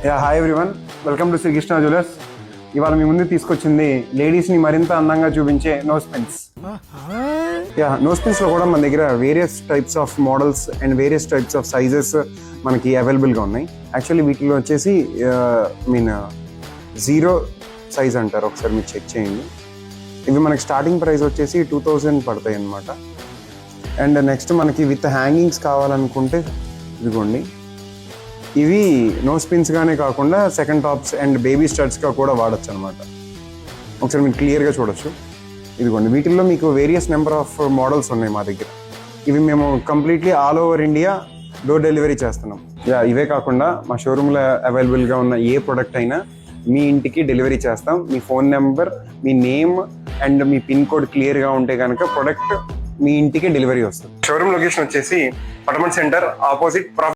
Hi everyone, welcome to Srikrishna jewellers. ఇవాళ మీ ముందు తీసుకొచ్చింది లేడీస్ని మరింత అందంగా చూపించే నోస్ పిన్స్. నోస్ పిన్స్లో కూడా మన దగ్గర various types of models and various types of sizes మనకి అవైలబుల్గా ఉన్నాయి. యాక్చువల్లీ వీటిలో వచ్చేసి జీరో సైజ్ అంటారు, ఒకసారి మీరు చెక్ చేయండి. ఇవి మనకి స్టార్టింగ్ ప్రైస్ వచ్చేసి 2000 పడతాయి అన్నమాట. అండ్ నెక్స్ట్ మనకి విత్ హ్యాంగింగ్స్ కావాలనుకుంటే ఇదిగోండి, ఇవి నోస్ పిన్స్గానే కాకుండా సెకండ్ టాప్స్ అండ్ బేబీ స్టడ్స్గా కూడా వాడచ్చు అనమాట. ఒకసారి మీరు క్లియర్గా చూడొచ్చు. ఇదిగోండి, వీటిల్లో మీకు వేరియస్ నెంబర్ ఆఫ్ మోడల్స్ ఉన్నాయి మా దగ్గర. ఇవి మేము completely all over India door delivery చేస్తున్నాం. ఇవే కాకుండా మా షోరూంలో అవైలబుల్గా ఉన్న ఏ ప్రొడక్ట్ అయినా మీ ఇంటికి డెలివరీ చేస్తాం. మీ ఫోన్ నెంబర్, మీ నేమ్ అండ్ మీ పిన్ కోడ్ క్లియర్గా ఉంటే కనుక ప్రొడక్ట్ మీ ఇంటికి డెలివరీ వస్తుంది. షోరూమ్ లొకేషన్ వచ్చేసి పటమన్ సెంటర్ ఆపోజిట్